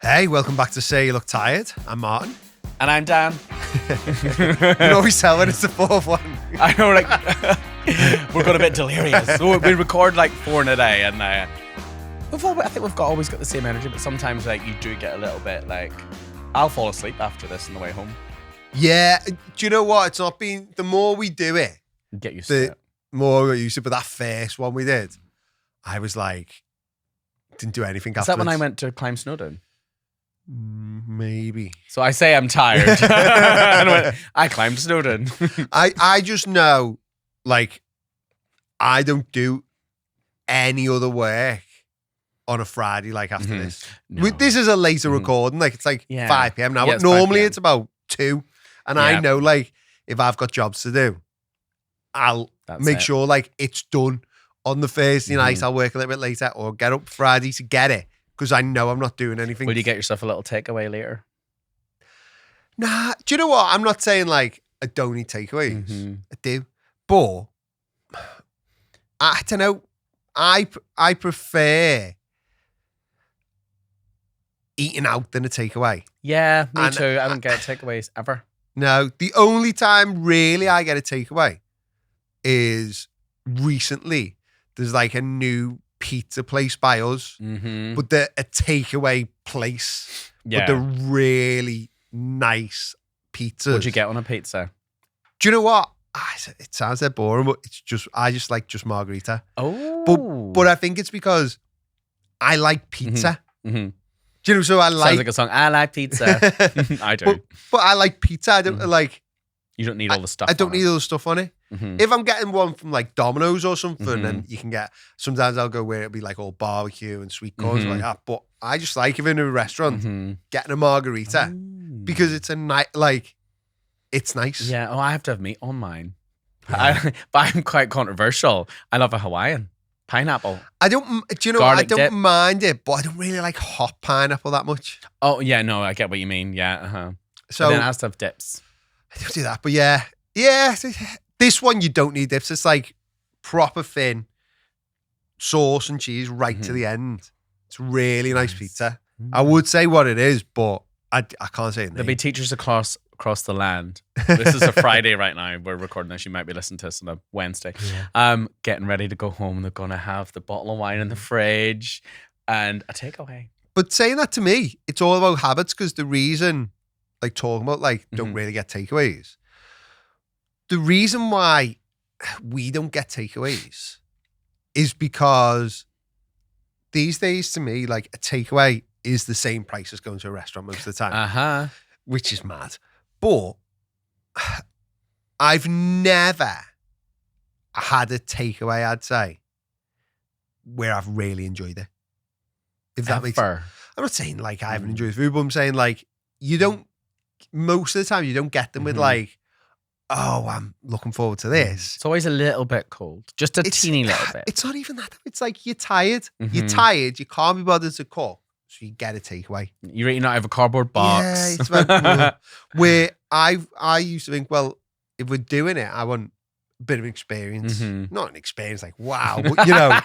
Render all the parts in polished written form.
Hey, welcome back to Say You Look Tired. I'm Martin. And I'm Dan. You can always tell when it's the fourth one. I know, like, we're got a bit delirious. So we record like 4 in a day, and I think we've always got the same energy, but sometimes like you do get a little bit like, I'll fall asleep after this on the way home. Yeah, do you know what? It's not been, the more we do it, Get used to it. more we get used to it. But that first one we did, I was like, didn't do anything Is that when I went to climb Snowdon? Maybe. So I say I'm tired. And I went, I climbed Snowdon. I just know, like, I don't do any other work on a Friday like after this. No. This is a later recording. Like, it's like 5 p.m. now. Yeah, But it's 5 normally p.m. it's about 2. And I know, like, if I've got jobs to do, I'll make sure, like, it's done on the Thursday night. I'll work a little bit later or get up Friday to get it because I know I'm not doing anything. Will you get yourself a little takeaway later? Nah, do you know what? I'm not saying, like, I don't eat takeaways. I do. But I don't know. I prefer eating out than a takeaway. Yeah, me too. I don't get takeaways ever. No, the only time really I get a takeaway is recently. There's like a new pizza place by us, but they're a takeaway place. Yeah. But they're really nice pizzas. What'd you get on a pizza? Do you know what? It sounds a bit boring, but I just like just margarita. Oh. But I think it's because I like pizza. Do you know, so I like... Sounds like a song. I like pizza. I do. But I like pizza. I don't like... You don't need all the stuff I don't need all the stuff on it. Mm-hmm. If I'm getting one from like Domino's or something, then you can get... Sometimes I'll go where it'll be like all barbecue and sweet corns like that. But I just like, if in a restaurant, getting a margarita because it's a night, like, it's nice. Yeah. Oh, I have to have meat on mine. But I'm quite controversial. I love a Hawaiian. Pineapple. Do you know, Garlic I don't dip. mind it, but I don't really like hot pineapple that much. Oh, yeah. No, I get what you mean. Yeah. So But then it has to have dips. I don't do that, but yeah. This one you don't need dips. It's like proper thin sauce and cheese right to the end. It's really nice pizza. I would say what it is, but I can't say it. There'll be teachers across the land. This is a Friday right now. We're recording this. You might be listening to us on a Wednesday. Getting ready to go home. They're going to have the bottle of wine in the fridge and a takeaway. But saying that to me, it's all about habits, because the reason, like talking about like don't really get takeaways, the reason why we don't get takeaways is because these days, to me, like a takeaway is the same price as going to a restaurant most of the time, which is mad. But I've never had a takeaway, I'd say, where I've really enjoyed it. If that makes sense. I'm not saying like I haven't enjoyed food, but I'm saying like most of the time you don't get them with like, oh, I'm looking forward to this. It's always a little bit cold. Just a teeny little bit. It's not even that. It's like you're tired. You're tired. You can't be bothered to cook. So you get a takeaway. You're eating out of a cardboard box. Yeah, it's about, where I used to think, well, if we're doing it, I want a bit of experience. Not an experience like, wow, but, you know,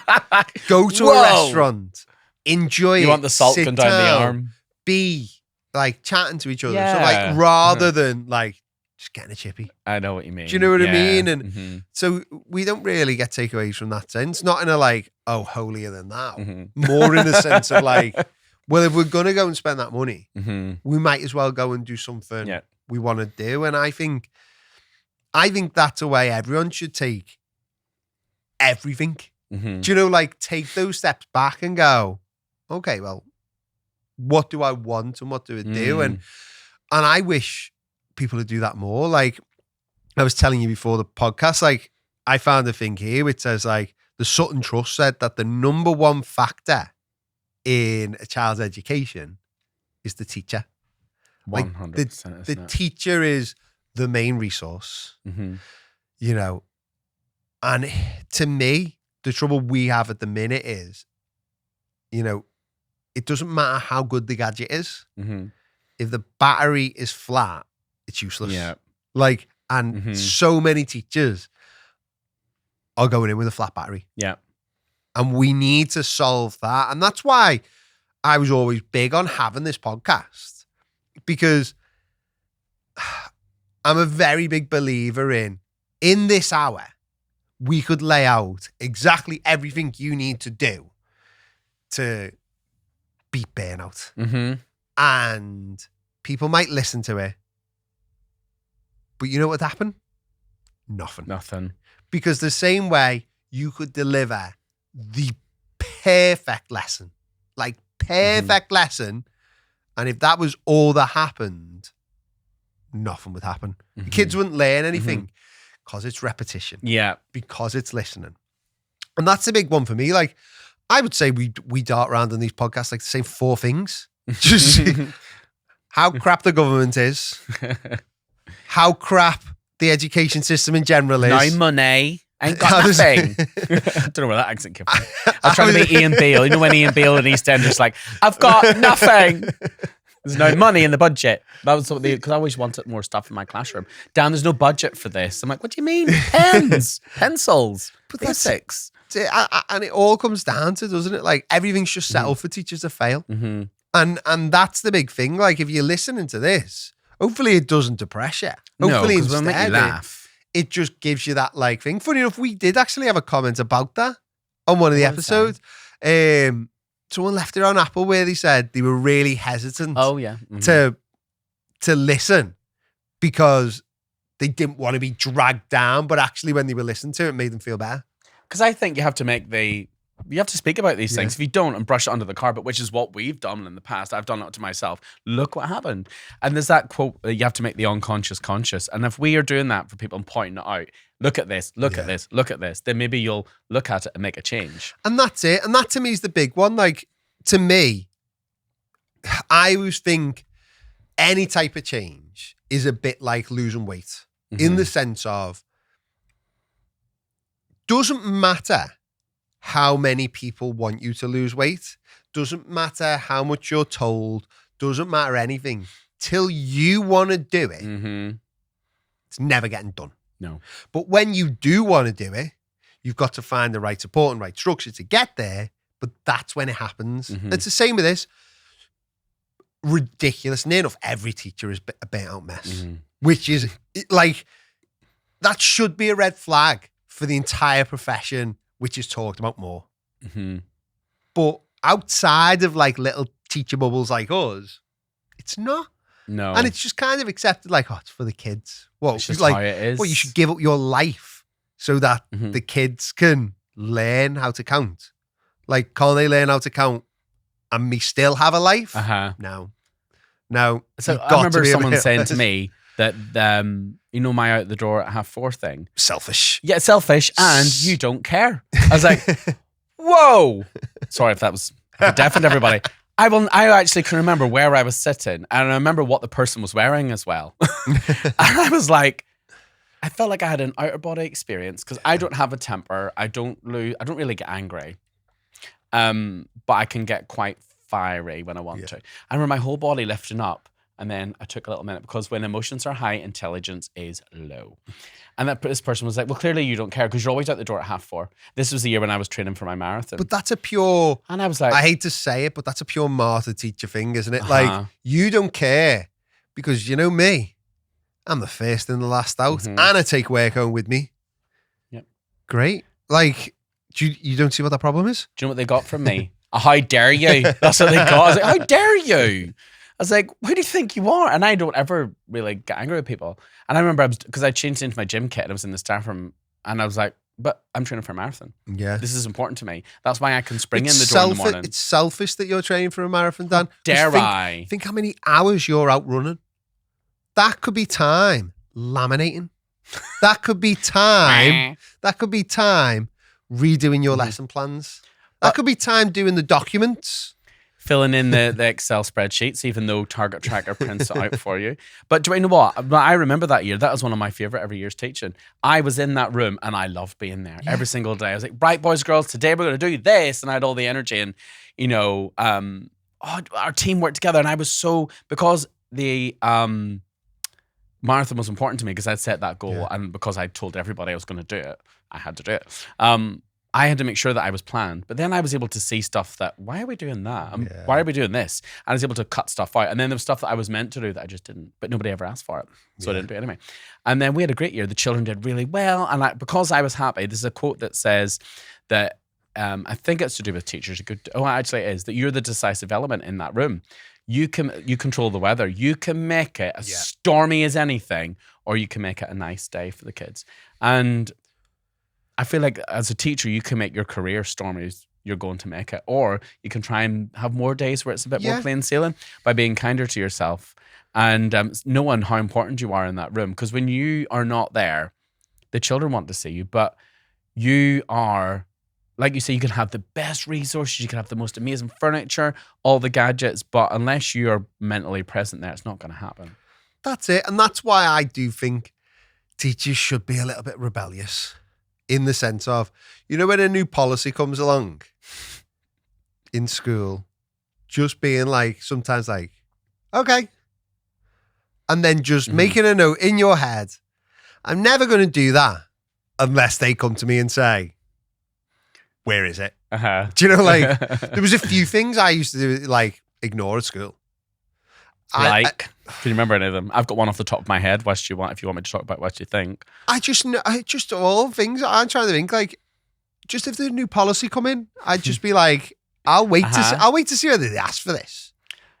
go to a restaurant, enjoy it. You want the salt going down the arm. Be like chatting to each other. Yeah. So like rather than like just getting a chippy. I know what you mean. Do you know what I mean? And so we don't really get takeaways from that sense. Not in a like, oh, holier than thou. More in a sense of like, well, if we're going to go and spend that money, we might as well go and do something we want to do. And I think that's a way everyone should take everything. Do you know, like take those steps back and go, okay, well, what do I want and what do I do? And I wish people would do that more. Like I was telling you before the podcast, like I found a thing here which says like the Sutton Trust said that the number one factor in a child's education is the teacher. 100%. The teacher is the main resource, you know, and to me, the trouble we have at the minute is, you know, it doesn't matter how good the gadget is. If the battery is flat, it's useless. Yeah. Like, and so many teachers are going in with a flat battery. Yeah. And we need to solve that. And that's why I was always big on having this podcast because I'm a very big believer in this hour, we could lay out exactly everything you need to do to beat burnout. Mm-hmm. And people might listen to it. But you know what would happen? Nothing. Because the same way you could deliver the perfect lesson, like perfect lesson, and if that was all that happened, nothing would happen. The kids wouldn't learn anything because it's repetition. Yeah. Because it's listening. And that's a big one for me. Like, I would say we dart around on these podcasts like the same 4 things. Just how crap the government is, how crap the education system in general is. No money. Ain't got nothing. I don't know where that accent came from. I was trying to be Ian Beale. You know when Ian Beale in EastEnders like, I've got nothing. There's no money in the budget. That was something because I always wanted more stuff in my classroom. Dan, there's no budget for this. I'm like, what do you mean? Pens, pencils, basics. And it all comes down to, doesn't it? Like everything's just set up for teachers to fail. Mm-hmm. And that's the big thing. Like if you're listening to this, hopefully it doesn't depress you. Hopefully no, instead, make you laugh. It just gives you that like thing. Funny enough, we did actually have a comment about that on one of the episodes. Someone left it on Apple where they said they were really hesitant to listen because they didn't want to be dragged down, but actually when they were listening to it, it made them feel better. Because I think you have to speak about these things. If you don't and brush it under the carpet, which is what we've done in the past, I've done it to myself. Look what happened. And there's that quote, you have to make the unconscious conscious. And if we are doing that for people and pointing it out, look at this, look at this, look at this, then maybe you'll look at it and make a change. And that's it. And that to me is the big one. Like, to me, I always think any type of change is a bit like losing weight in the sense of, doesn't matter how many people want you to lose weight, doesn't matter how much you're told, doesn't matter anything. Till you want to do it, it's never getting done. No. But when you do want to do it, you've got to find the right support and right structure to get there, but that's when it happens. It's the same with this. Ridiculous. Near enough every teacher is a burnt out mess, which is like, that should be a red flag for the entire profession, which is talked about more. But outside of like little teacher bubbles like us, it's not. No. And it's just kind of accepted like, oh, it's for the kids. Well, it's just like, how it is. Well, you should give up your life so that the kids can learn how to count. Like, can't they learn how to count and me still have a life? No. So I remember someone saying to me that, you know, my out the door at 4:30 thing. Selfish. Yeah, selfish, and you don't care. I was like, whoa. Sorry if it deafened everybody. I actually can remember where I was sitting, and I remember what the person was wearing as well. And I was like, I felt like I had an outer body experience because I don't have a temper. I don't really get angry. But I can get quite fiery when I want to. I remember my whole body lifting up. And then I took a little minute because when emotions are high, intelligence is low. And this person was like, well, clearly you don't care because you're always out the door at 4:30. This was the year when I was training for my marathon. But that's a pure... And I was like... I hate to say it, but that's a pure martyr teacher thing, isn't it? Like, you don't care because you know me. I'm the first and the last out and I take work home with me. Yep. Great. Like, you don't see what that problem is? Do you know what they got from me? How dare you? That's what they got. I was like, how dare you? I was like, who do you think you are? And I don't ever really get angry with people. And I remember because I changed into my gym kit and I was in the staff room and I was like, but I'm training for a marathon. Yeah. This is important to me. That's why I can spring in the door in the morning. It's selfish that you're training for a marathon, Dan. Dare I? Think how many hours you're out running. That could be time laminating. That could be time. Redoing your lesson plans. That could be time doing the documents. Filling in the Excel spreadsheets, even though Target Tracker prints it out for you. But do you know what? I remember that year. That was one of my favorite every year's teaching. I was in that room and I loved being there every single day. I was like, right, boys, girls, today we're going to do this. And I had all the energy and, you know, our team worked together. And I was because the marathon was important to me because I'd set that goal and because I told everybody I was going to do it, I had to do it. I had to make sure that I was planned. But then I was able to see stuff that, why are we doing that? Why are we doing this? And I was able to cut stuff out. And then there was stuff that I was meant to do that I just didn't. But nobody ever asked for it. So I didn't do it anyway. And then we had a great year. The children did really well. And because I was happy, there's a quote that says that, I think it's to do with teachers. Actually it is, that you're the decisive element in that room. You control the weather. You can make it as stormy as anything, or you can make it a nice day for the kids. And I feel like as a teacher, you can make your career stormy as you're going to make it, or you can try and have more days where it's a bit more plain sailing by being kinder to yourself and knowing how important you are in that room. Because when you are not there, the children want to see you, but you are, like you say, you can have the best resources, you can have the most amazing furniture, all the gadgets, but unless you are mentally present there, it's not going to happen. That's it. And that's why I do think teachers should be a little bit rebellious. In the sense of, when a new policy comes along in school, just being like, sometimes like, okay. And then just making a note in your head, I'm never going to do that unless they come to me and say, where is it? Do you know, like, there was a few things I used to do, like, ignore at school. Can you remember any of them? I've got one off the top of my head. What do you want? If you want me to talk about what you think, I just all things. I'm trying to think, like, just if there's a new policy come in, I'd just be like, I'll wait to see whether they ask for this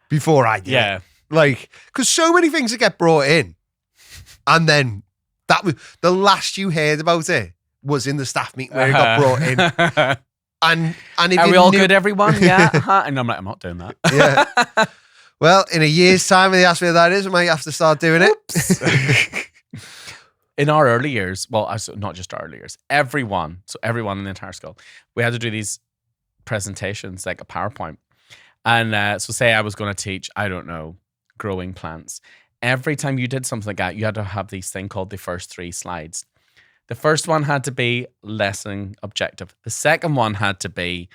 before I do it. Like, because so many things that get brought in, and then that was the last you heard about it was in the staff meeting where it got brought in. And if are we all good, everyone? Yeah. And I'm like, I'm not doing that. Yeah. Well, in a year's time, when they ask me what that is, I might have to start doing it. In our early years, well, not just our early years, everyone in the entire school, we had to do these presentations, like a PowerPoint. And so say I was going to teach, I don't know, growing plants. Every time you did something like that, you had to have these thing called the first 3 slides. The first one had to be lesson objective. The second one had to be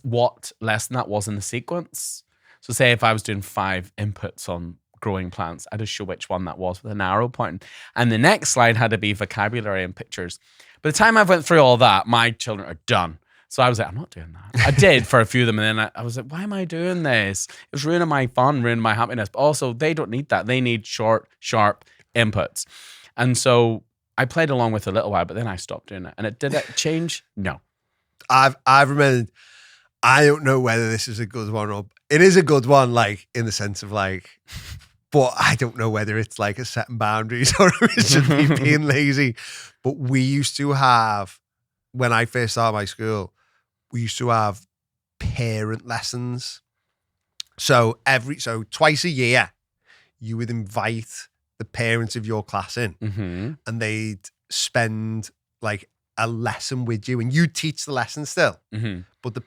what lesson that was in the sequence. So say if I was doing 5 inputs on growing plants, I just show which one that was with an arrow pointing. And the next slide had to be vocabulary and pictures. By the time I went through all that, my children are done. So I was like, I'm not doing that. I did for a few of them. And then I was like, why am I doing this? It was ruining my fun, ruining my happiness. But also, they don't need that. They need short, sharp inputs. And so I played along with it a little while, but then I stopped doing it. And did it change? No. I've remembered, I don't know whether this is a good one or it is a good one, like, in the sense of, like, but I don't know whether it's like a setting boundaries or if it's just me being lazy. But we used to have, when I first started my school, we used to have parent lessons. So twice a year, you would invite the parents of your class in, and they'd spend like a lesson with you, and you teach the lesson still. But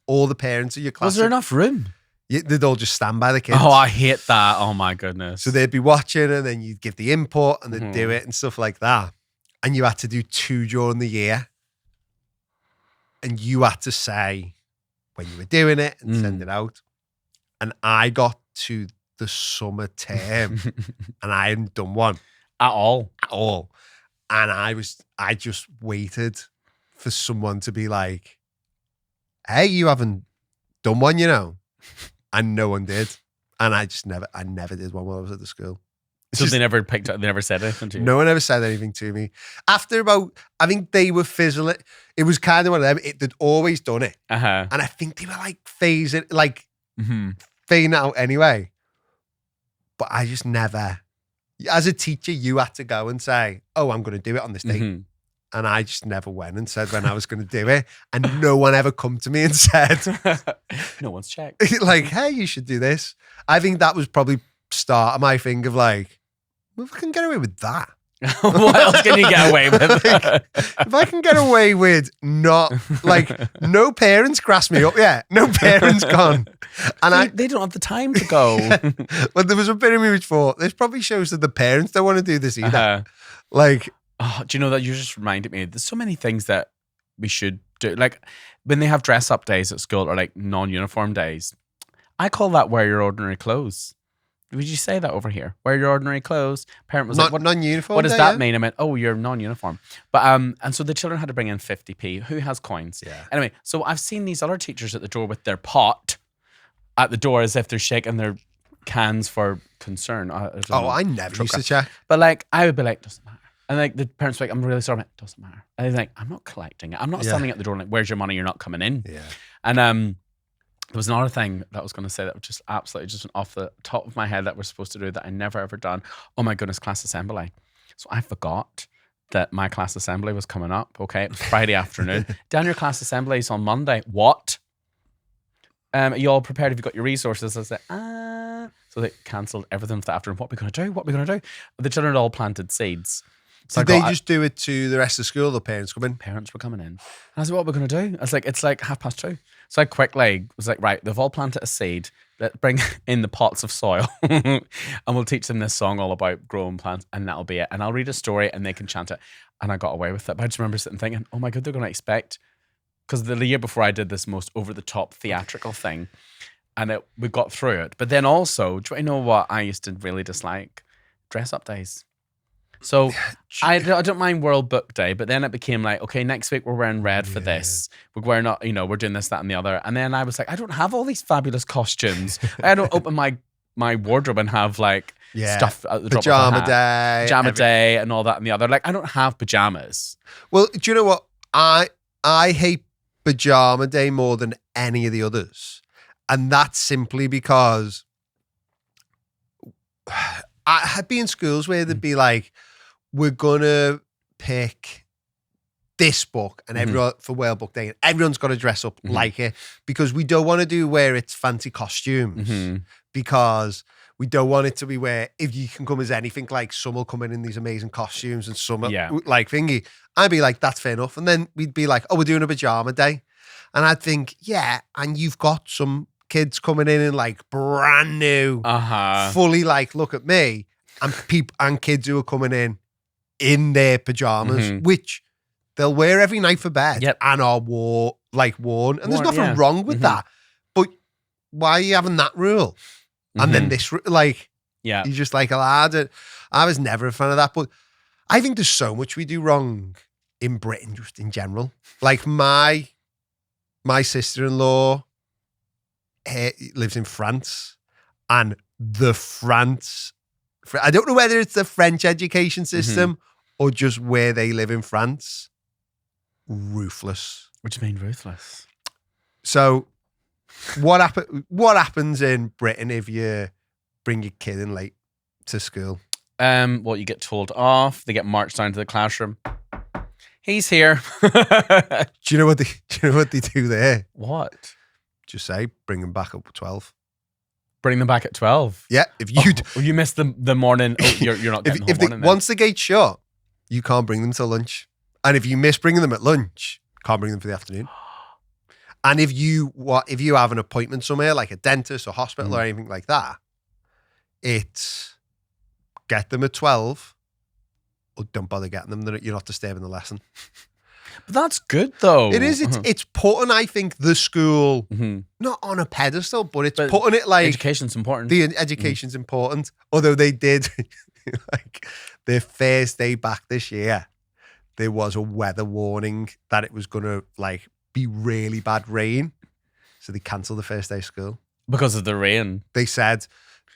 all the parents of your class. Was there enough room? They'd all just stand by the kids. Oh, I hate that. Oh my goodness. So they'd be watching, and then you'd give the input, and they'd do it and stuff like that. And you had to do 2 during the year. And you had to say when you were doing it and send it out. And I got to the summer term and I hadn't done one. At all. And I just waited for someone to be like, hey, you haven't done one, And no one did. And I never did one while I was at the school. So they never picked up, they never said anything to you? No one ever said anything to me. After I think they were fizzling. It was kind of one of them. They'd always done it. And I think they were like phasing, like fading out anyway. But I just never, as a teacher, you had to go and say, oh, I'm going to do it on this day. And I just never went and said when I was going to do it. And no one ever come to me and said. No one's checked. Like, hey, you should do this. I think that was probably start of my thing of like, well, if I can get away with that. What else can you get away with? If I can get away with not, like, no parents grass me up yet. No parents gone. And they don't have the time to go. But there was a bit of me which thought, this probably shows that the parents don't want to do this either. Like, oh, do you know that you just reminded me? There's so many things that we should do. Like when they have dress up days at school or like non-uniform days, I call that wear your ordinary clothes. would you say that over here? Wear your ordinary clothes. Parent was Not like, non-uniform. what does that mean? I meant, oh, you're non-uniform. But and so the children had to bring in 50p. Who has coins? Yeah. Anyway, so I've seen these other teachers at the door with their pot at the door as if they're shaking their cans for concern. I never used to check. But like, I would be like, doesn't matter. And like the parents were like, I'm really sorry. I'm like, doesn't matter. And they're like, I'm not collecting it. I'm not standing at the door like, where's your money? You're not coming in. Yeah. And there was another thing that I was going to say that was just absolutely just off the top of my head that we're supposed to do that I never ever done. Oh my goodness, class assembly. So I forgot that my class assembly was coming up. Okay, it was Friday afternoon. Dan, your class assembly is on Monday. What? Are you all prepared? Have you got your resources? I was like, So they cancelled everything for the afternoon. What are we going to do? What are we going to do? But the children had all planted seeds. So Did they just do it to the rest of the school? The parents come in? Parents were coming in. And I was like, what are we going to do? I was like, it's like 2:30. So I quickly was like, right, they've all planted a seed. Let's bring in the pots of soil and we'll teach them this song all about growing plants and that'll be it. And I'll read a story and they can chant it. And I got away with it. But I just remember sitting thinking, oh my God, they're going to expect, because the year before I did this most over-the-top theatrical thing and we got through it. But then also, do you know what I used to really dislike? Dress-up days. So I don't mind World Book Day, but then it became like, okay, next week we're wearing red for this. We're not, we're doing this, that, and the other. And then I was like, I don't have all these fabulous costumes. I don't open my wardrobe and have like stuff at the drop of a hat. Pajama day and all that and the other. Like I don't have pajamas. Well, do you know what? I hate pajama day more than any of the others. And that's simply because I had been in schools where they'd be like, we're going to pick this book and everyone for World Book Day and everyone's got to dress up like it because we don't want to do where it's fancy costumes because we don't want it to be where if you can come as anything, like some will come in these amazing costumes and some like thingy. I'd be like, that's fair enough. And then we'd be like, oh, we're doing a pajama day. And I'd think, yeah, and you've got some kids coming in like brand new, fully like, look at me, and kids who are coming in their pajamas, which they'll wear every night for bed and are worn. And there's nothing wrong with that. But why are you having that rule? And then this, you're just like a lad. I was never a fan of that. But I think there's so much we do wrong in Britain, just in general. Like my sister-in-law lives in France, and I don't know whether it's the French education system or just where they live in France. Ruthless. What do you mean ruthless? So what happens in Britain if you bring your kid in late to school? Well, you get told off. They get marched down to the classroom. He's here. Do you know what they do there? What? Just say, bring them back up at 12. Bring them back at 12? Yeah. If you you missed the morning, you're not getting home morning. Once the gate's shut, you can't bring them till lunch. And if you miss bringing them at lunch, can't bring them for the afternoon. And if you have an appointment somewhere, like a dentist or hospital or anything like that, it's get them at 12 or don't bother getting them. You're not disturbing the lesson. But that's good though. It is. It's putting, I think, the school not on a pedestal, but putting it like education's important. The education's important. Although they did like their first day back this year, there was a weather warning that it was gonna like be really bad rain, so they cancelled the first day of school because of the rain. They said,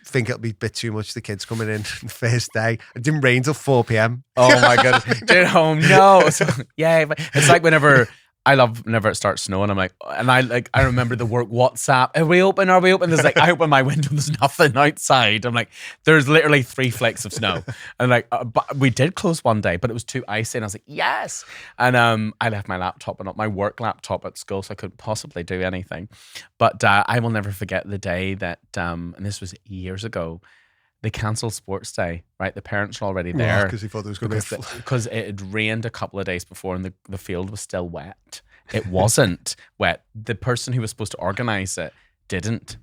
think it'll be a bit too much, the kids coming in the first day. It didn't rain till 4 p.m. Oh my goodness. Get home. No. So, yeah. It's like whenever it starts snowing, I'm like, and I remember the work WhatsApp. Are we open? There's like, I open my window, there's nothing outside. I'm like, there's literally 3 flakes of snow. And like, but we did close one day, but it was too icy. And I was like, yes. And I left my laptop and not my work laptop at school, so I couldn't possibly do anything. But I will never forget the day that, and this was years ago, they cancelled sports day, right? The parents were already there. Because they thought there was going to be because it had rained a couple of days before and the field was still wet. It wasn't wet. The person who was supposed to organise it didn't.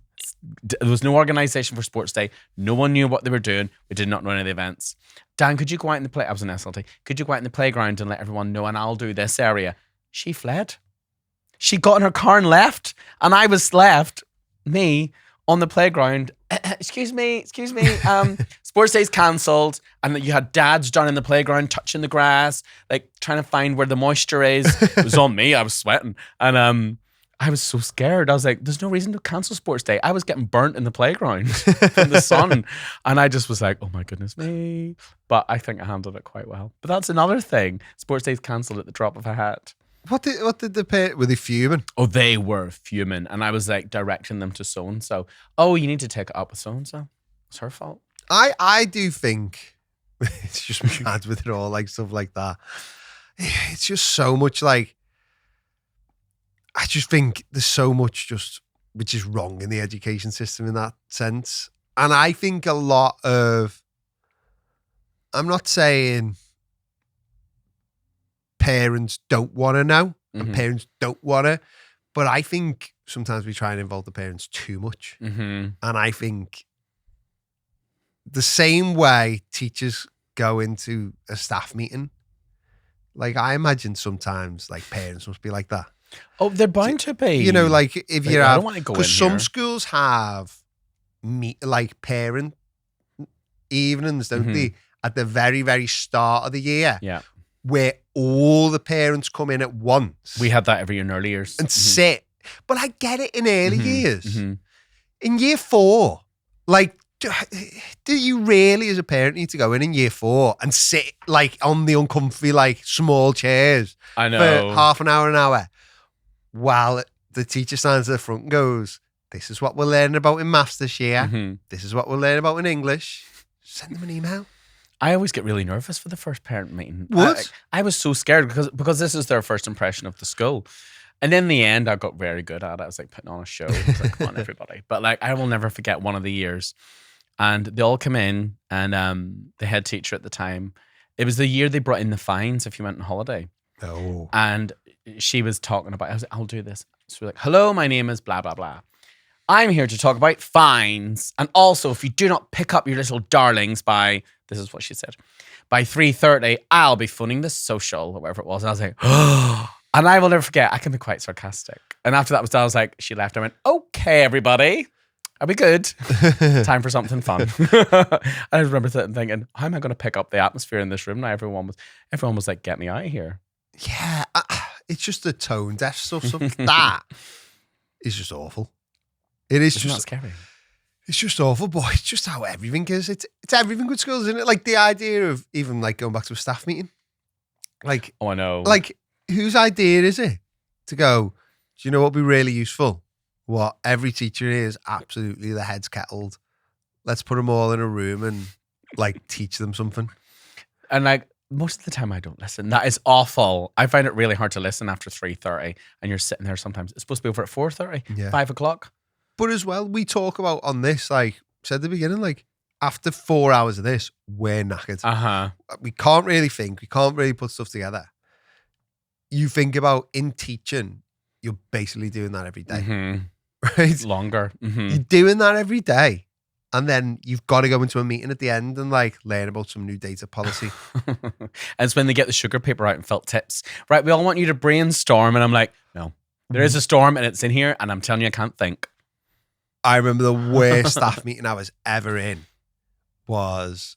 There was no organisation for sports day. No one knew what they were doing. We did not know any of the events. Dan, could you go out in the I was in SLT. Could you go out in the playground and let everyone know, and I'll do this area? She fled. She got in her car and left. And I was left, me, on the playground, excuse me, sports day's cancelled, and you had dads down in the playground touching the grass, like trying to find where the moisture is. It was on me. I was sweating, and I was so scared. I was like, "There's no reason to cancel sports day." I was getting burnt in the playground from the sun, and I just was like, "Oh my goodness me!" But I think I handled it quite well. But that's another thing. Sports day's cancelled at the drop of a hat. What did they pay? Were they fuming? Oh, they were fuming. And I was like directing them to so-and-so. Oh, you need to take it up with so-and-so. It's her fault. I do think it's just mad with it all, like stuff like that. It's just so much like, I just think there's so much just which is wrong in the education system in that sense. And I think a lot of, I'm not saying parents don't want to know and parents don't want to, but I think sometimes we try and involve the parents too much. And I think the same way teachers go into a staff meeting, like I imagine sometimes like parents must be like that. Oh, they're bound to be. You know, like if you have, because some schools have like parent evenings, don't they? At the very, very start of the year. Yeah. Where all the parents come in at once. We had that every year in early years. And sit. But I get it in early years. In year 4, like, do you really as a parent need to go in year 4 and sit like on the uncomfy, like small chairs I know. for half an hour while the teacher stands at the front and goes, this is what we're learning about in maths this year. This is what we're learning about in English. Send them an email. I always get really nervous for the first parent meeting. What? I was so scared because this is their first impression of the school. And in the end, I got very good at it. I was like putting on a show. I was like, come on, everybody. But like, I will never forget one of the years. And they all come in and the head teacher at the time, it was the year they brought in the fines if you went on holiday. Oh. And she was talking about, I was like, I'll do this. So we're like, hello, my name is blah, blah, blah. I'm here to talk about fines. And also, if you do not pick up your little darlings by, this is what she said, by 3:30, I'll be phoning the social, or whatever it was. And I was like, oh. And I will never forget, I can be quite sarcastic. And after that was done, I was like, she left. I went, okay, everybody. Are we good? Time for something fun. I remember thinking, how am I going to pick up the atmosphere in this room now? Everyone was like, get me out of here. Yeah, it's just the tone deaf stuff. That is just awful. It is Isn't just that scary. It's just awful, but it's just how everything is. It's everything with schools, isn't it? Like the idea of even like going back to a staff meeting. Like, oh, I know. Like, whose idea is it to go, do you know what would be really useful? What every teacher is absolutely the head's kettled. Let's put them all in a room and like teach them something. And like most of the time I don't listen. That is awful. I find it really hard to listen after 3:30 and you're sitting there sometimes. It's supposed to be over at 4:30, 5 o'clock. But as well, we talk about on this, like said at the beginning, like after 4 hours of this, we're knackered. We can't really think. We can't really put stuff together. You think about in teaching, you're basically doing that every day. Right? Longer. You're doing that every day. And then you've got to go into a meeting at the end and like learn about some new data policy. And it's when they get the sugar paper out and felt tips. Right, we all want you to brainstorm. And I'm like, no, there is a storm and it's in here and I'm telling you I can't think. I remember the worst staff meeting I was ever in was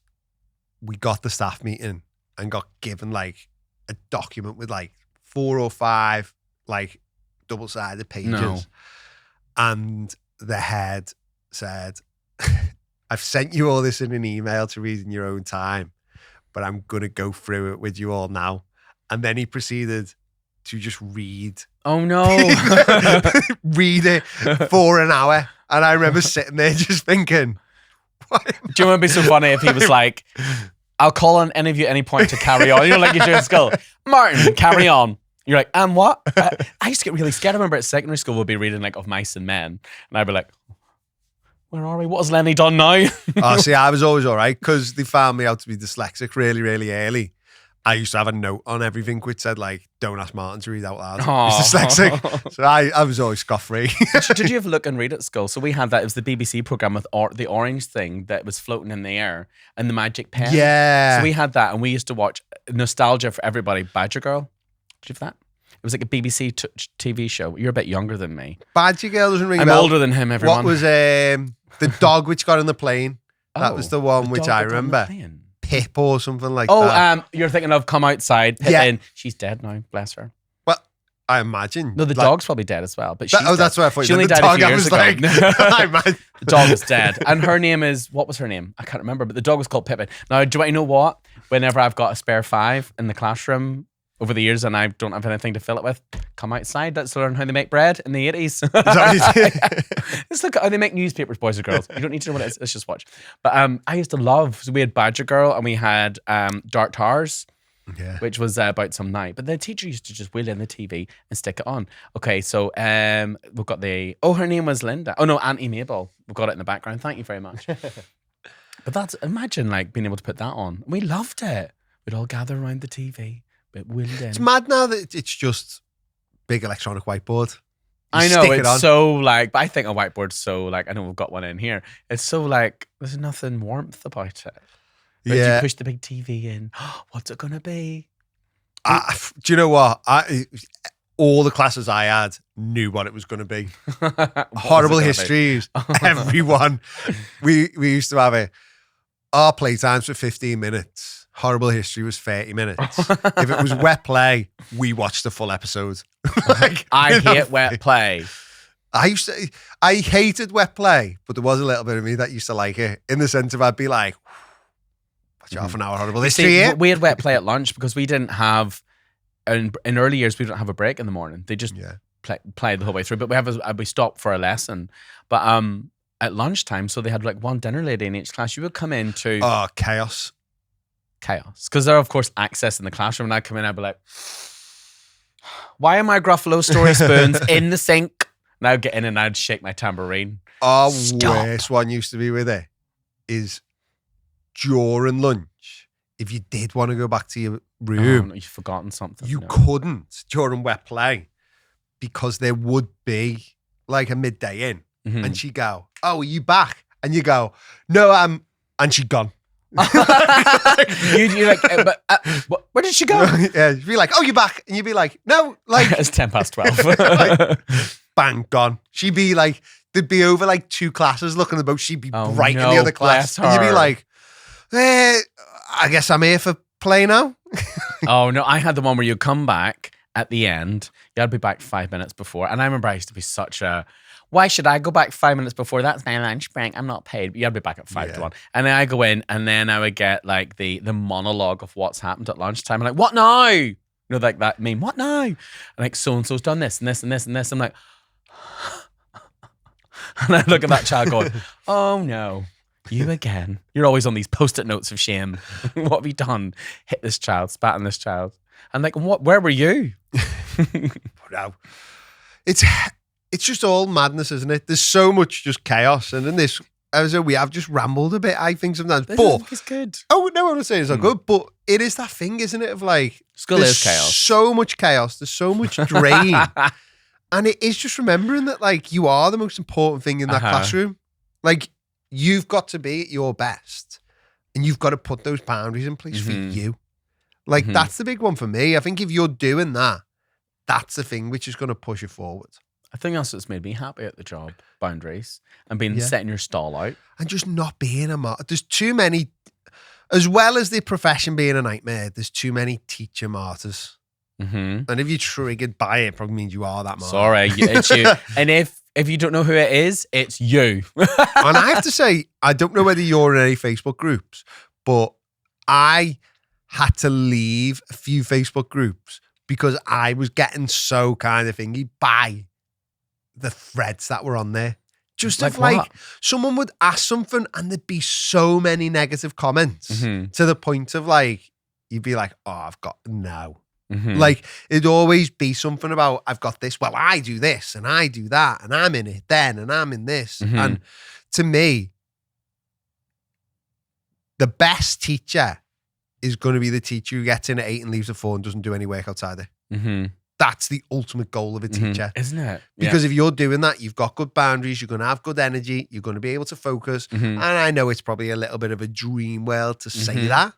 we got the staff meeting and got given like a document with like 4 or 5 like double-sided pages. No. And the head said, I've sent you all this in an email to read in your own time, but I'm going to go through it with you all now. And then he proceeded to just read. Oh no. Read it for an hour. And I remember sitting there just thinking, what? Do you want to be so funny if he was like, I'll call on any of you at any point to carry on. You know, like you do at school. Martin, carry on. You're like, and what? I used to get really scared. I remember at secondary school, we'd be reading like Of Mice and Men. And I'd be like, where are we? What has Lenny done now? Oh, see, I was always all right because they found me out to be dyslexic really, really early. I used to have a note on everything which said like, don't ask Martin to read out loud. He's dyslexic. So I was always scot-free. Did you ever look and read at school? So we had that. It was the BBC programme with the orange thing that was floating in the air and the magic pen. Yeah. So we had that and we used to watch Nostalgia for Everybody, Badger Girl. Did you have that? It was like a BBC TV show. You're a bit younger than me. Badger Girl doesn't ring a I'm bell. older than him, everyone. What was the dog which got on the plane? That was the one which I remember. Pip or something like that. You're thinking of Come Outside, Pippin. She's dead now, bless her. Well, I imagine. No, the dog's probably dead as well. But she's that's what I thought. She only died a few years ago. The dog is dead. And her name is, what was her name? I can't remember, but the dog was called Pippin. Now, do you know what? Whenever I've got a spare 5 in the classroom over the years and I don't have anything to fill it with, come outside. Let's learn how they make bread in the 80s. Let's look at how they make newspapers, boys and girls. You don't need to know what it is. Let's just watch. But I used to love, so we had Badger Girl and we had Dark Towers, which was about some night. But the teacher used to just wheel in the TV and stick it on. Okay, so we've got her name was Linda. Oh no, Auntie Mabel. We've got it in the background. Thank you very much. But imagine like being able to put that on. We loved it. We'd all gather around the TV. It's mad now that it's just big electronic whiteboard. I know, it's so like, but I think a whiteboard's so like, I know we've got one in here. It's so like, there's nothing warmth about it. But you push the big TV in. What's it going to be? Do you know what? All the classes I had knew what it was going to be. Horrible histories. Everyone. We used to have our playtimes for 15 minutes. Horrible history was 30 minutes. If it was wet play, we watched the full episode. I hate wet play. I hated wet play, but there was a little bit of me that used to like it in the sense of I'd be like, watch half an hour horrible history. We had wet play at lunch because we didn't have, in early years, we didn't have a break in the morning. They just played the whole way through. But we stopped for a lesson. But at lunchtime, so they had like one dinner lady in each class. You would come in to... Oh, chaos. Because they're, of course, access in the classroom. And I'd come in and I'd be like, why are my Gruffalo story spoons in the sink? And I'd get in and I'd shake my tambourine. Our worst one used to be with it is during lunch. If you did want to go back to your room, you've forgotten something. You couldn't during wet play because there would be like a midday in. Mm-hmm. And she'd go, oh, are you back? And you go, no, and she'd gone. You're like, where did she go? Yeah, she'd be like, oh, you're back. And you'd be like, no, like. It's 12:10. Like, bang, gone. She'd be like, there'd be over like 2 classes looking at the boat. She'd be right in the other class. And you'd be like, I guess I'm here for play now. Oh, no, I had the one where you come back at the end. You had to be back 5 minutes before. And I remember I used to be such a... Why should I go back 5 minutes before? That's my lunch break. I'm not paid. You had to be back at 5 to 1. And then I go in and then I would get like the monologue of what's happened at lunchtime. I'm like, what now? You know, like that meme, what now? And like, so-and-so's done this and this and this and this. I'm like, and I look at that child going, oh no, you again. You're always on these post-it notes of shame. What have you done? Hit this child, spat on this child. And like, where were you? No. It's just all madness, isn't it? There's so much just chaos. And in this, as we have just rambled a bit, I think sometimes. It's good. Oh, no, I'm not saying it's not good, but it is that thing, isn't it? Of like, school is chaos. So much chaos. There's so much drain. And it is just remembering that, like, you are the most important thing in that classroom. Like, you've got to be at your best. And you've got to put those boundaries in place for you. Like, that's the big one for me. I think if you're doing that, that's the thing which is going to push you forward. I think that's what's made me happy at the job, boundaries, and being setting your stall out. And just not being a martyr. There's too many, as well as the profession being a nightmare, there's too many teacher martyrs. Mm-hmm. And if you're triggered by it, probably means you are that martyr. Sorry, it's you. And if you don't know who it is, it's you. And I have to say, I don't know whether you're in any Facebook groups, but I had to leave a few Facebook groups because I was getting so kind of thingy by the threads that were on there. Just like someone would ask something and there'd be so many negative comments to the point of like, you'd be like, oh, I've got no. Mm-hmm. Like, it'd always be something about, I've got this, well, I do this and I do that and I'm in it then and I'm in this. Mm-hmm. And to me, the best teacher is going to be the teacher who gets in at 8 and leaves at 4 and doesn't do any work outside it. Mm-hmm. That's the ultimate goal of a teacher. Isn't it? Because if you're doing that, you've got good boundaries, you're going to have good energy, you're going to be able to focus. Mm-hmm. And I know it's probably a little bit of a dream world to say that,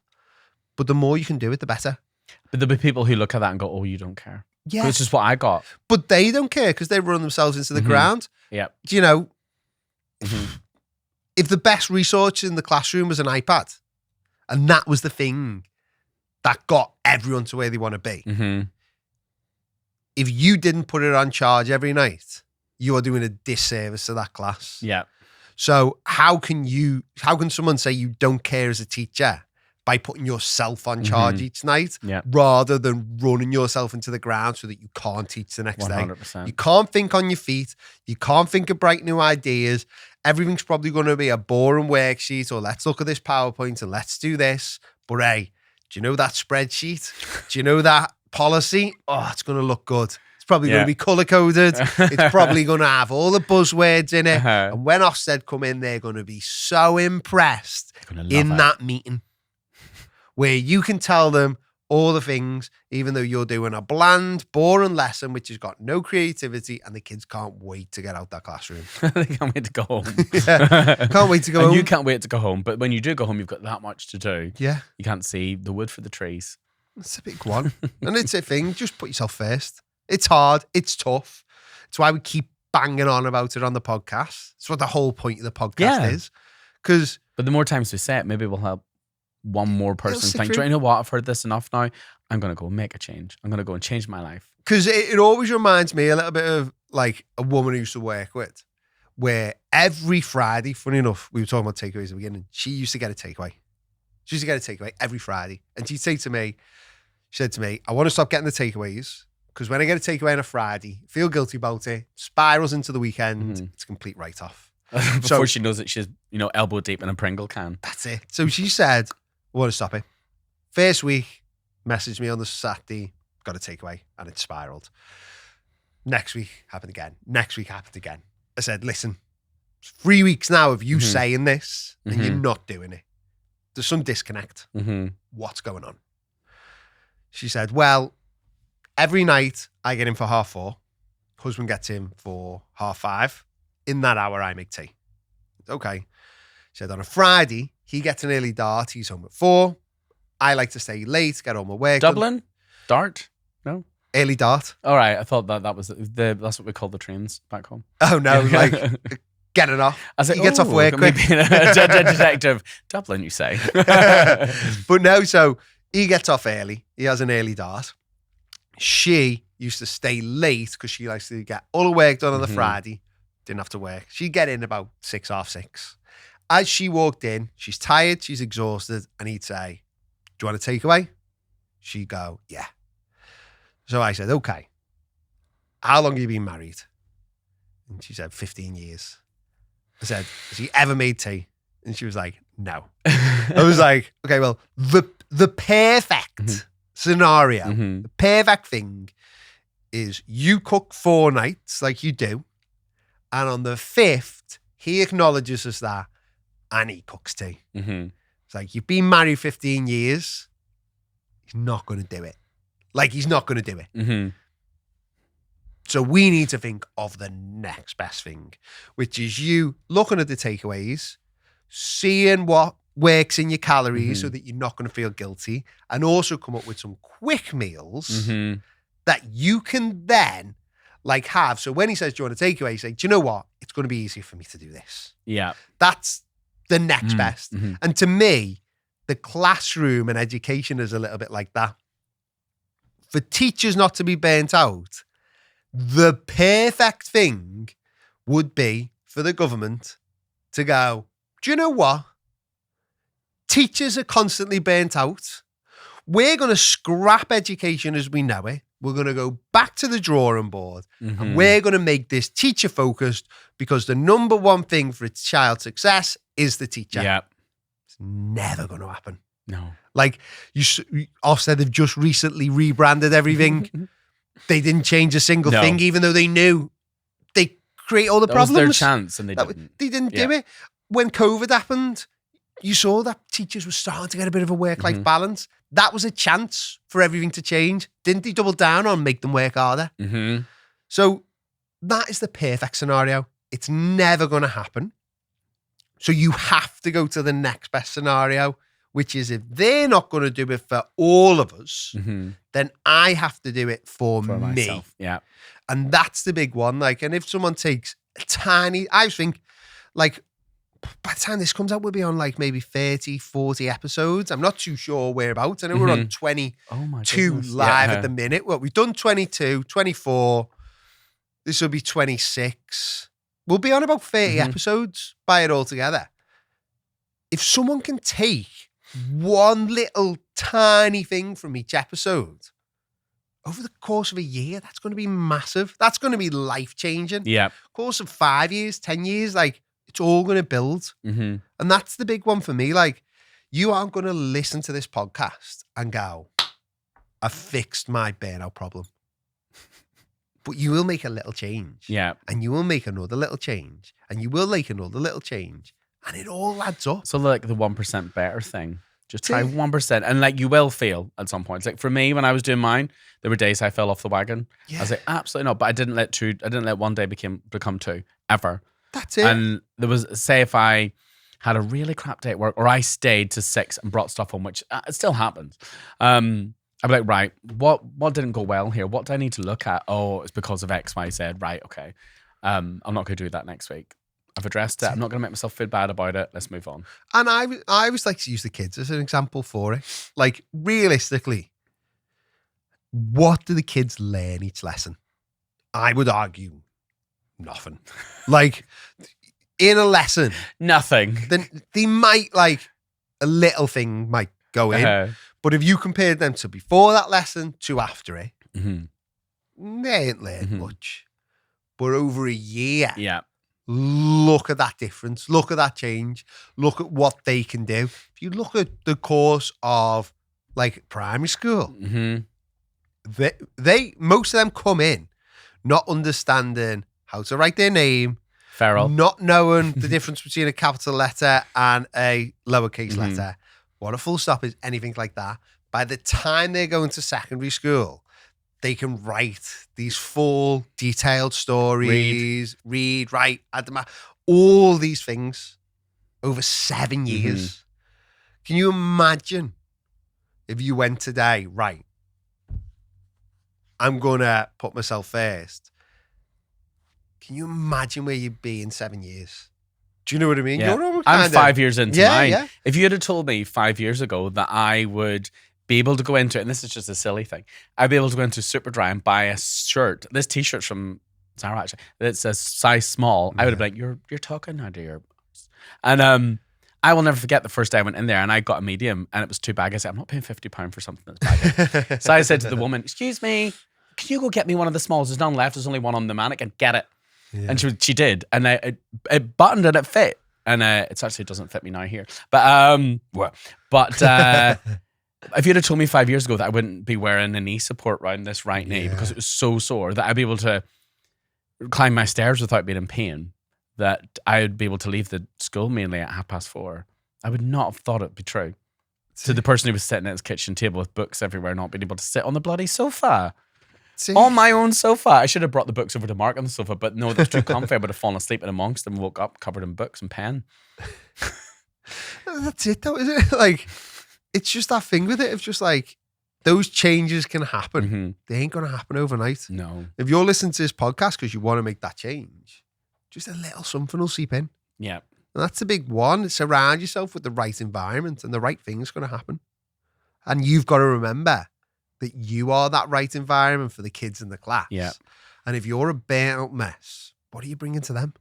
but the more you can do it, the better. But there'll be people who look at that and go, oh, you don't care. Yeah. Which is what I got. But they don't care because they run themselves into the ground. Yeah. Do you know, if the best research in the classroom was an iPad, and that was the thing that got everyone to where they want to be, if you didn't put it on charge every night, you are doing a disservice to that class. Yeah. So how can someone say you don't care as a teacher by putting yourself on charge each night rather than running yourself into the ground so that you can't teach the next 100%. day? You can't think on your feet. You can't think of bright new ideas. Everything's probably going to be a boring worksheet or let's look at this PowerPoint and let's do this. But hey, do you know that spreadsheet? Do you know that policy? Oh, it's going to look good. It's probably going to be color-coded. It's probably going to have all the buzzwords in it. And when Ofsted come in, they're going to be so impressed in that meeting where you can tell them all the things, even though you're doing a bland, boring lesson, which has got no creativity, and the kids can't wait to get out that classroom. They can't wait to go home. Can't wait to go home. You can't wait to go home. But when you do go home, you've got that much to do. Yeah. You can't see the wood for the trees. It's a big one. And it's a thing. Just put yourself first. It's hard. It's tough. It's why we keep banging on about it on the podcast. It's what the whole point of the podcast is. But the more times we say it, maybe we'll help one more person think, do you know what? I've heard this enough now. I'm going to go make a change. I'm going to go and change my life. Because it always reminds me a little bit of like a woman I used to work with, where every Friday, funny enough, we were talking about takeaways at the beginning. She used to get a takeaway. She used to get a takeaway every Friday. And she'd say to me, she said to me, I want to stop getting the takeaways because when I get a takeaway on a Friday, I feel guilty about it, spirals into the weekend, it's a complete write-off. Before she knows that she's, elbow deep in a Pringle can. That's it. So she said, I want to stop it. First week, messaged me on the Saturday, got a takeaway, and it spiraled. Next week, happened again. Next week, happened again. I said, listen, it's 3 weeks now of you saying this, and you're not doing it. There's some disconnect. What's going on? She said, well, every night I get in for 4:30. Husband gets in for 5:30. In that hour, I make tea. Okay. She said, on a Friday, he gets an early dart. He's home at 4. I like to stay late, get on my work. Dublin? Dart? No? Early dart. All right. I thought that was that's what we call the trains back home. Oh, no. Like, getting off. He gets off work quick. Maybe a detective. Dublin, you say. But no, so he gets off early. He has an early dart. She used to stay late because she likes to get all the work done on the Friday. Didn't have to work. She'd get in about 6, 6:30. As she walked in, she's tired, she's exhausted, and he'd say, do you want a takeaway? She'd go, yeah. So I said, okay. How long have you been married? And she said, 15 years. I said, has he ever made tea? And she was like, no. I was like, okay, well, the perfect scenario, the perfect thing is you cook 4 nights like you do, and on the 5th, he acknowledges us that, and he cooks tea. It's like, you've been married 15 years. He's not going to do it. Like, he's not going to do it. So we need to think of the next best thing, which is you looking at the takeaways, seeing what works in your calories so that you're not going to feel guilty, and also come up with some quick meals that you can then like have. So when he says, do you want a takeaway? You say, do you know what? It's going to be easier for me to do this. Yeah. That's the next best. And to me, the classroom and education is a little bit like that. For teachers not to be burnt out, the perfect thing would be for the government to go, do you know what? Teachers are constantly burnt out. We're going to scrap education as we know it. We're going to go back to the drawing board and we're going to make this teacher focused because the number one thing for a child's success is the teacher. Yeah. It's never going to happen. No. Like Ofsted have just recently rebranded everything. They didn't change a single thing, even though they knew they create all the problems. That was their chance and they didn't. They didn't do it. When COVID happened, you saw that teachers were starting to get a bit of a work-life balance. That was a chance for everything to change. Didn't they double down on make them work harder? So that is the perfect scenario. It's never going to happen. So you have to go to the next best scenario, which is if they're not going to do it for all of us, then I have to do it for me. Myself. Yeah. And that's the big one. Like, and if someone takes a tiny, I think, like, by the time this comes out, we'll be on like maybe 30, 40 episodes. I'm not too sure whereabouts. I know we're on 22 live at the minute. Well, we've done 22, 24. This will be 26. We'll be on about 30 episodes by it all together. If someone can take one little tiny thing from each episode over the course of a year, that's going to be massive. That's going to be life-changing. Yeah. Course of 5 years, 10 years, like, it's all going to build. And that's the big one for me. Like, you aren't going to listen to this podcast and go, I fixed my burnout problem. But you will make a little change. Yeah. And you will make another little change. And you will make another little change. And it all adds up. So like the 1% better thing. Just try 1%. And like you will feel at some points. Like for me, when I was doing mine, there were days I fell off the wagon. Yeah. I was like, absolutely not. But I didn't let one day become two, ever. That's it. And there was, say if I had a really crap day at work or I stayed to 6 and brought stuff home, which it still happens. I'd be like, right, what didn't go well here? What do I need to look at? Oh, it's because of X, Y, Z. Right, okay. I'm not going to do that next week. I've addressed it. I'm not going to make myself feel bad about it. Let's move on. And I always like to use the kids as an example for it. Like, realistically, what do the kids learn each lesson? I would argue nothing. Like, in a lesson. Nothing. Then they might, like, a little thing might go in. But if you compared them to before that lesson to after it, they ain't learned much. But over a year, look at that difference. Look at that change. Look at what they can do. If you look at the course of like primary school, they most of them come in not understanding how to write their name, Feral, not knowing the difference between a capital letter and a lowercase letter, what a full stop is, anything like that. By the time they're going to secondary school, they can write these full, detailed stories, read, write, add them, all these things over 7 years. Can you imagine if you went today, right, I'm going to put myself first. Can you imagine where you'd be in 7 years? Do you know what I mean? Yeah. I'm 5 years into mine. Yeah. If you had told me 5 years ago that I would be able to go into it, and this is just a silly thing, I'd be able to go into Superdry and buy a shirt. This t-shirt's from Zara, actually. It's a size small. I would have been like, you're talking now, dear. And I will never forget the first day I went in there and I got a medium and it was too big. I said, I'm not paying £50 for something that's baggy. So I said to the woman, excuse me, can you go get me one of the smalls? There's none left. There's only one on the mannequin. Get it. Yeah. And she did. And it buttoned and it fit. And it actually doesn't fit me now here. But if you'd have told me 5 years ago that I wouldn't be wearing a knee support around this right knee because it was so sore, that I'd be able to climb my stairs without being in pain, that I would be able to leave the school mainly at 4:30, I would not have thought it'd be true. To the person who was sitting at his kitchen table with books everywhere, not being able to sit on the bloody sofa. On my own sofa. I should have brought the books over to Mark on the sofa, but no, that's too comfy. I would have fallen asleep in amongst them, woke up covered in books and pen. That's it though, isn't it? Like, it's just that thing with it. It's just like, those changes can happen. They ain't going to happen overnight. No. If you're listening to this podcast because you want to make that change, just a little something will seep in. Yeah. And that's the big one. Surround yourself with the right environment and the right thing's going to happen. And you've got to remember that you are that right environment for the kids in the class. Yeah. And if you're a burnt out mess, what are you bringing to them?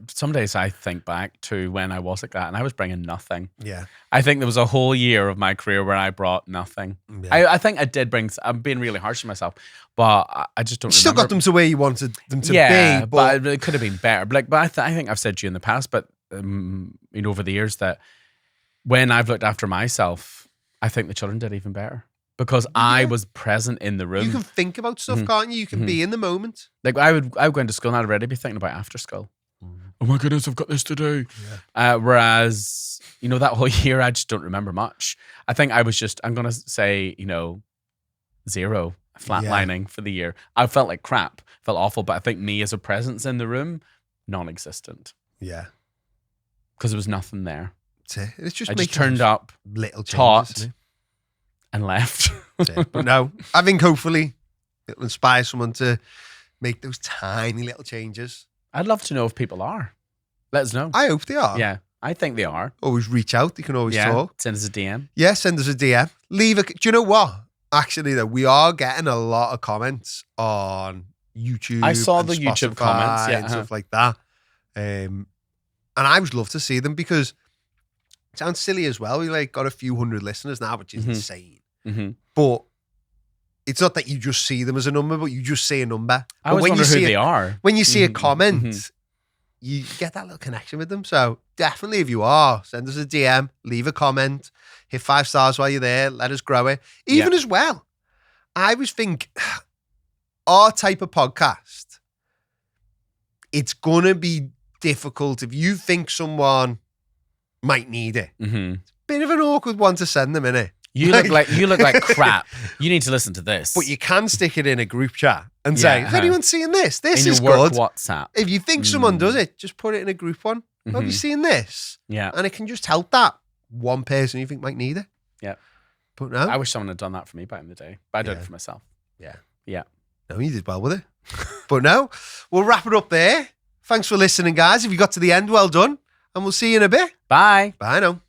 Some days I think back to when I was like that and I was bringing nothing. Yeah. I think there was a whole year of my career where I brought nothing. Yeah. I think I did bring, I'm being really harsh on myself, but I just don't remember. Still got them to where you wanted them to be. Yeah, but it could have been better. But I think I've said to you in the past, but over the years, that when I've looked after myself, I think the children did even better. Because I was present in the room. You can think about stuff, can't you? You can be in the moment. Like I would go into school and I'd already be thinking about after school. Oh my goodness, I've got this to do. Yeah. Whereas, that whole year, I just don't remember much. I think I was just, I'm going to say, 0, flatlining for the year. I felt like crap, felt awful, but I think me as a presence in the room, non-existent. Yeah. Because there was nothing there. It's just I just making turned up, little changes, taught, isn't it? and left. That's it. But no, I think hopefully it'll inspire someone to make those tiny little changes. I'd love to know if people are. Let us know. I hope they are. Yeah, I think they are. Always reach out. You can always talk. Send us a DM. Yeah, send us a DM. Do you know what? Actually, though, we are getting a lot of comments on YouTube. I saw and the YouTube Spotify comments, yeah, and stuff like that. And I would love to see them because it sounds silly as well. We like got a few hundred listeners now, which is insane. Mm-hmm. But it's not that you just see them as a number, but you just see a number. I always wonder who they are. When you see a comment, you get that little connection with them. So definitely, if you are, send us a DM, leave a comment, hit 5 stars while you're there. Let us grow it. Even as well, I always think our type of podcast, it's going to be difficult if you think someone might need it. Mm-hmm. It's a bit of an awkward one to send them, innit? You look like crap. You need to listen to this. But you can stick it in a group chat and say, "Has anyone seen this? This in is your work good." WhatsApp. If you think someone does it, just put it in a group one. Have you seen this? Yeah. And it can just help that one person you think might need it. Yeah. But no. I wish someone had done that for me back in the day. But I did it for myself. Yeah. Yeah. No, you did well with it. But no, we'll wrap it up there. Thanks for listening, guys. If you got to the end, well done. And we'll see you in a bit. Bye. Bye now.